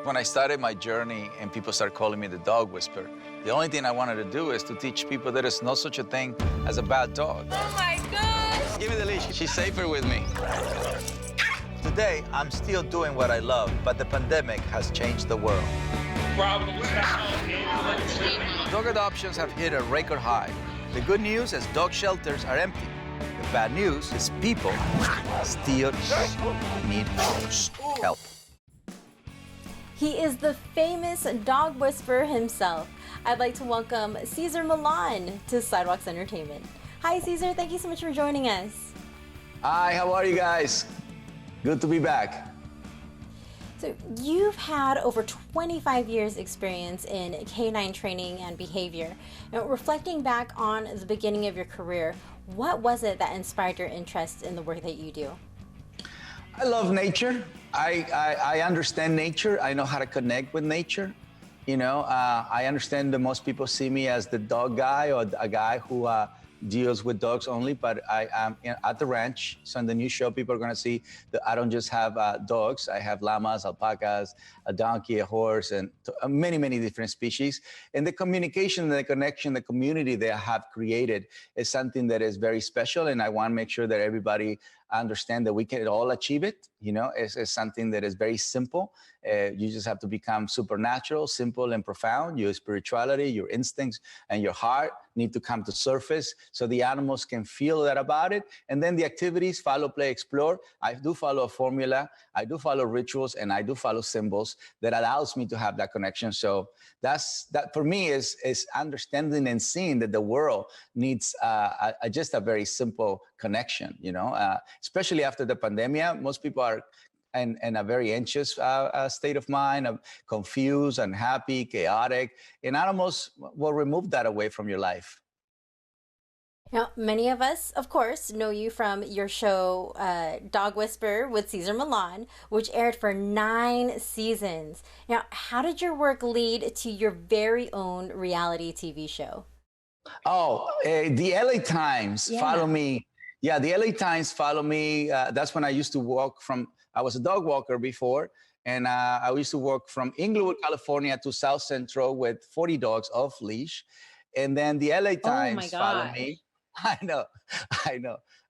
When I started my journey and people started calling me the dog whisperer, the only thing I wanted to do is to teach people there is no such a thing as a bad dog. Oh my gosh! Give me the leash. She's safer with me. Today, I'm still doing what I love, but the pandemic has changed the world. Dog adoptions have hit a record high. The good news is dog shelters are empty. The bad news is people still need help. He is the famous dog whisperer himself. I'd like to welcome Cesar Millan to Sidewalks Entertainment. Hi, Cesar. Thank you so much for joining us. Hi, how are you guys? Good to be back. So you've had over 25 years experience in canine training and behavior. Now, reflecting back on the beginning of your career, what was it that inspired your interest in the work that you do? I love nature. I understand nature. I know how to connect with nature. You know, I understand that most people see me as the dog guy or a guy who deals with dogs only, but I am at the ranch. So in the new show, people are going to see that I don't just have dogs. I have llamas, alpacas, a donkey, a horse, and many, many different species. And the communication and the connection, the community they have created is something that is very special. And I want to make sure that everybody understand that we can all achieve it. You know, it's something that is very simple. You just have to become supernatural, simple and profound. Your spirituality, your instincts, and your heart need to come to surface so the animals can feel that about it. And then the activities, follow, play, explore. I do follow a formula. I do follow rituals, and I do follow symbols that allows me to have that connection. So that for me is understanding and seeing that the world needs just a very simple connection, you know, especially after the pandemic. Most people are in a very anxious state of mind, confused, unhappy, chaotic, and animals will remove that away from your life. Now, many of us, of course, know you from your show, Dog Whisperer with Cesar Millan, which aired for 9 seasons. Now, how did your work lead to your very own reality TV show? Oh, the LA Times follow me. Yeah, the LA Times follow me. That's when I used to walk from, I was a dog walker before, and I used to walk from Inglewood, California to South Central with 40 dogs off leash. And then the LA Times follow me. I know.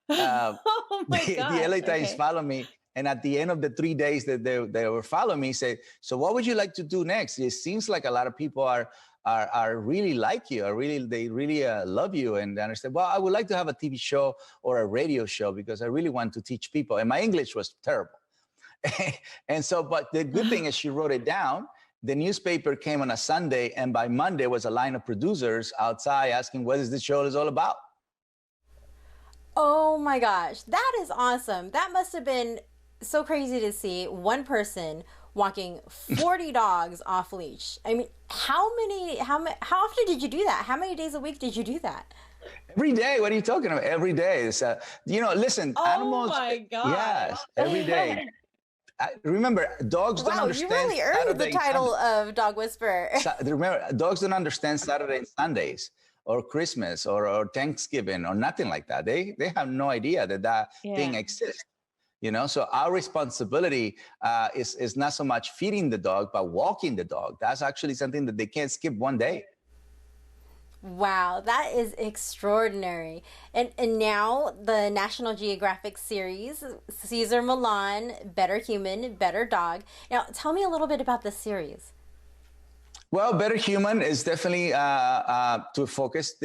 Oh my gosh. The LA Times follow me. And at the end of the 3 days that they were following me, say, so what would you like to do next? It seems like a lot of people are really like you, they really love you, and they understand. Well, I would like to have a TV show or a radio show because I really want to teach people. And my English was terrible. And so, but the good thing is she wrote it down. The newspaper came on a Sunday, and by Monday was a line of producers outside asking, what is this show is all about? Oh my gosh, that is awesome. That must have been so crazy to see one person walking 40 dogs off leash. I mean, how often did you do that? How many days a week did you do that? Every day. What are you talking about? Every day. You know, listen, animals. Oh my God. Yes, every day. Remember, dogs don't understand. You really earned the title of Dog Whisperer. Remember, dogs don't understand Saturday and Sundays or Christmas or Thanksgiving or nothing like that. They have no idea that thing exists. You know, so our responsibility is not so much feeding the dog, but walking the dog. That's actually something that they can't skip one day. Wow, that is extraordinary. And now the National Geographic series, Cesar Millan, Better Human, Better Dog. Now, tell me a little bit about this series. Well, Better Human is definitely to focus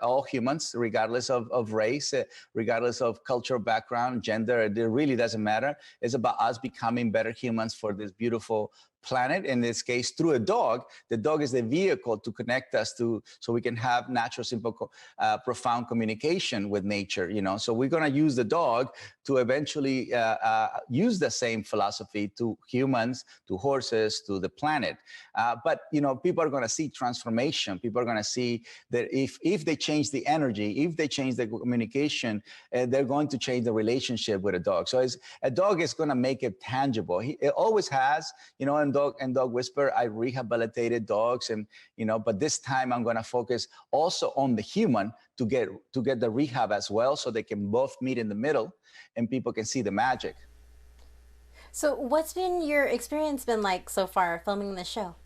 all humans, regardless of race, regardless of cultural background, gender. It really doesn't matter. It's about us becoming better humans for this beautiful planet. In this case, through a dog. The dog is the vehicle to connect us so we can have natural, simple, profound communication with nature. You know, so we're going to use the dog to eventually use the same philosophy to humans, to horses, to the planet. But you know, people are going to see transformation. People are going to see that if they change the energy, if they change the communication, they're going to change the relationship with a dog. So a dog is going to make it tangible. It always has, you know. And Dog Whisperer, I rehabilitated dogs, and you know. But this time, I'm going to focus also on the human to get the rehab as well, so they can both meet in the middle, and people can see the magic. So, what's been your experience been like so far filming the show?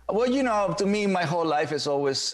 Well, you know, to me, my whole life is always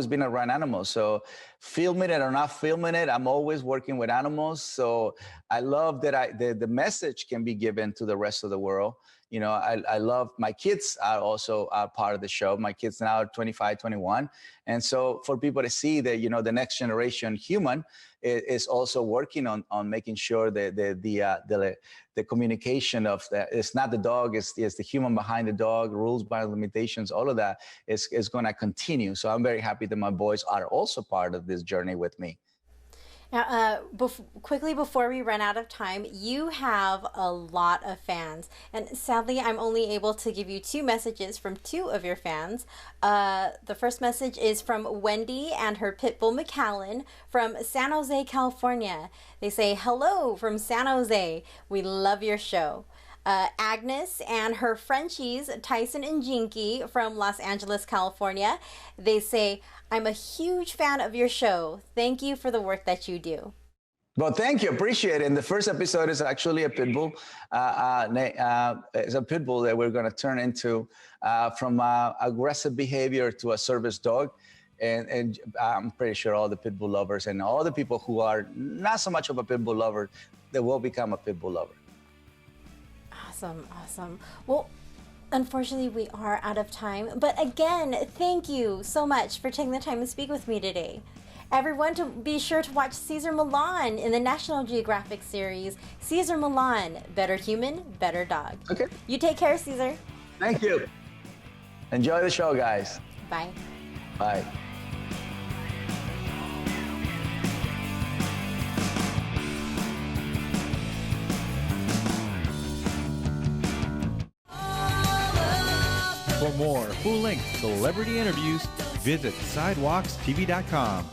been around animals. So, filming it or not filming it, I'm always working with animals. So, I love that the message can be given to the rest of the world. You know, I love my kids are also part of the show. My kids now are 25, 21. And so for people to see that, you know, the next generation human is also working on making sure that the communication of that, it's not the dog, it's the human behind the dog, rules by limitations, all of that is going to continue. So I'm very happy that my boys are also part of this journey with me. Now, quickly before we run out of time, you have a lot of fans, and sadly, I'm only able to give you two messages from two of your fans. The first message is from Wendy and her pit bull McAllen from San Jose, California. They say, "Hello from San Jose. We love your show." Agnes and her Frenchies, Tyson and Jinky from Los Angeles, California. They say, "I'm a huge fan of your show. Thank you for the work that you do." Well, thank you. Appreciate it. And the first episode is actually a pit bull. It's a pit bull that we're going to turn into from aggressive behavior to a service dog. And I'm pretty sure all the pit bull lovers and all the people who are not so much of a pit bull lover, they will become a pit bull lover. Awesome, awesome. Well, unfortunately, we are out of time. But again, thank you so much for taking the time to speak with me today. Everyone, to be sure to watch Cesar Millan in the National Geographic series, Cesar Millan, Better Human, Better Dog. Okay. You take care, Cesar. Thank you. Enjoy the show, guys. Bye. Bye. For more full-length celebrity interviews, visit sidewalkstv.com.